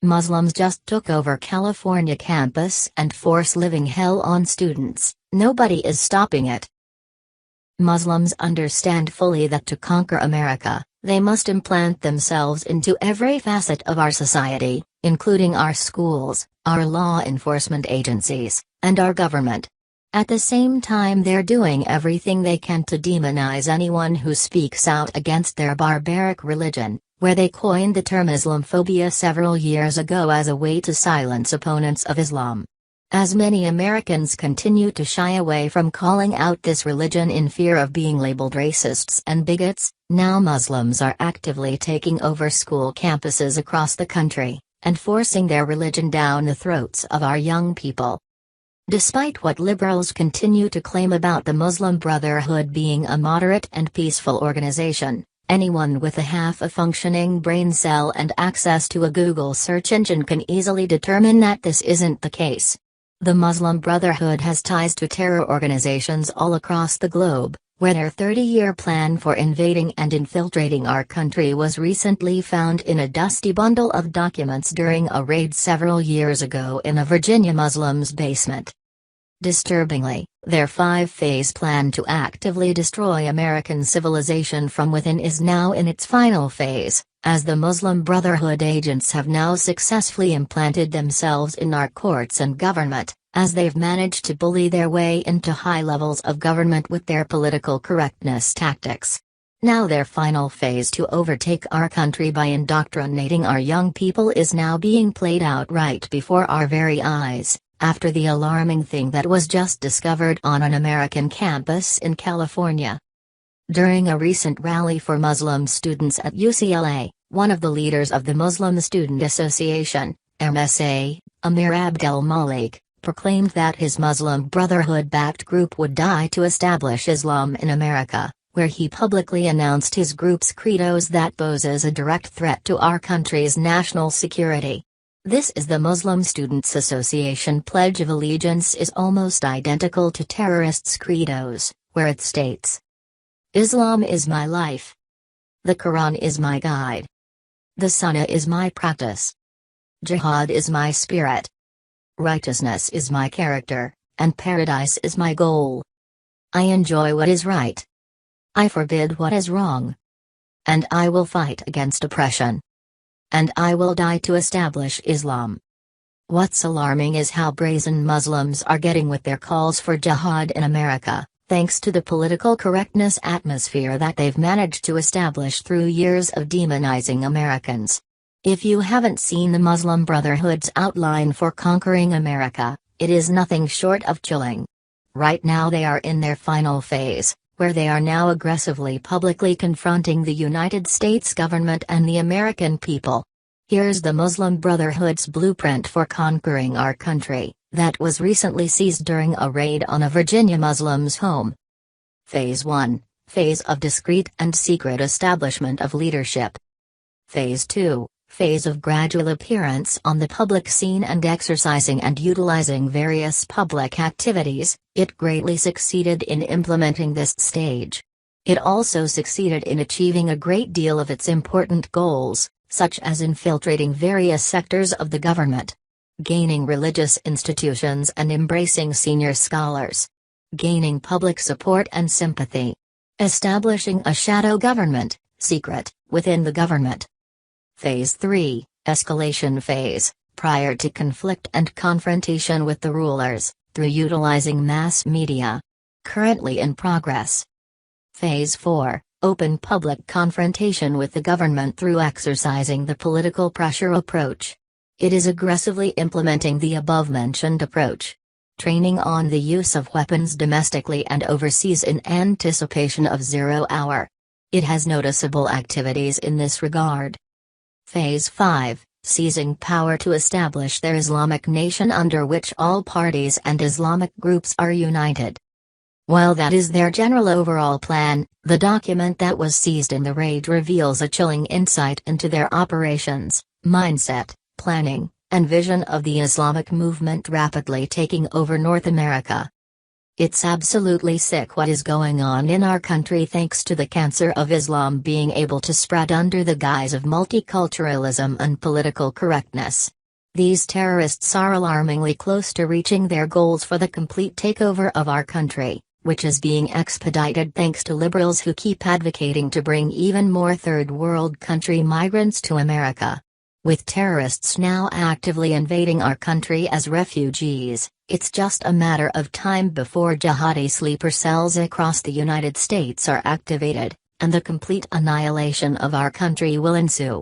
Muslims just took over California campus and force living hell on students. Nobody is stopping it. Muslims understand fully that to conquer America, they must implant themselves into every facet of our society, including our schools, our law enforcement agencies, and our government. At the same time, they're doing everything they can to demonize anyone who speaks out against their barbaric religion, where they coined the term Islamophobia several years ago as a way to silence opponents of Islam. As many Americans continue to shy away from calling out this religion in fear of being labeled racists and bigots, now Muslims are actively taking over school campuses across the country, and forcing their religion down the throats of our young people. Despite what liberals continue to claim about the Muslim Brotherhood being a moderate and peaceful organization, anyone with a half a functioning brain cell and access to a Google search engine can easily determine that this isn't the case. The Muslim Brotherhood has ties to terror organizations all across the globe, where their 30-year plan for invading and infiltrating our country was recently found in a dusty bundle of documents during a raid several years ago in a Virginia Muslim's basement. Disturbingly, their 5-phase plan to actively destroy American civilization from within is now in its final phase, as the Muslim Brotherhood agents have now successfully implanted themselves in our courts and government, as they've managed to bully their way into high levels of government with their political correctness tactics. Now their final phase to overtake our country by indoctrinating our young people is now being played out right before our very eyes, after the alarming thing that was just discovered on an American campus in California. During a recent rally for Muslim students at UCLA, one of the leaders of the Muslim Student Association, MSA, Amir Abdel Malik, proclaimed that his Muslim Brotherhood-backed group would die to establish Islam in America, where he publicly announced his group's credos that poses a direct threat to our country's national security. This is the Muslim Students Association Pledge of Allegiance is almost identical to terrorists' credos, where it states, "Islam is my life. The Quran is my guide. The Sunnah is my practice. Jihad is my spirit. Righteousness is my character, and paradise is my goal. I enjoy what is right. I forbid what is wrong. And I will fight against oppression. And I will die to establish Islam." What's alarming is how brazen Muslims are getting with their calls for jihad in America, thanks to the political correctness atmosphere that they've managed to establish through years of demonizing Americans. If you haven't seen the Muslim Brotherhood's outline for conquering America, it is nothing short of chilling. Right now they are in their final phase, where they are now aggressively publicly confronting the United States government and the American people. Here's the Muslim Brotherhood's blueprint for conquering our country, that was recently seized during a raid on a Virginia Muslim's home. Phase 1, Phase of discreet and secret establishment of leadership. Phase 2, Phase of gradual appearance on the public scene and exercising and utilizing various public activities. It greatly succeeded in implementing this stage. It also succeeded in achieving a great deal of its important goals, such as infiltrating various sectors of the government, gaining religious institutions and embracing senior scholars, gaining public support and sympathy, establishing a shadow government, secret, within the government. Phase 3, Escalation Phase, prior to conflict and confrontation with the rulers, through utilizing mass media. Currently in progress. Phase 4, Open public confrontation with the government through exercising the political pressure approach. It is aggressively implementing the above-mentioned approach. Training on the use of weapons domestically and overseas in anticipation of 0 hour. It has noticeable activities in this regard. Phase 5, Seizing power to establish their Islamic nation under which all parties and Islamic groups are united. While that is their general overall plan, the document that was seized in the raid reveals a chilling insight into their operations, mindset, planning, and vision of the Islamic movement rapidly taking over North America. It's absolutely sick what is going on in our country thanks to the cancer of Islam being able to spread under the guise of multiculturalism and political correctness. These terrorists are alarmingly close to reaching their goals for the complete takeover of our country, which is being expedited thanks to liberals who keep advocating to bring even more third world country migrants to America. With terrorists now actively invading our country as refugees, it's just a matter of time before jihadi sleeper cells across the United States are activated, and the complete annihilation of our country will ensue.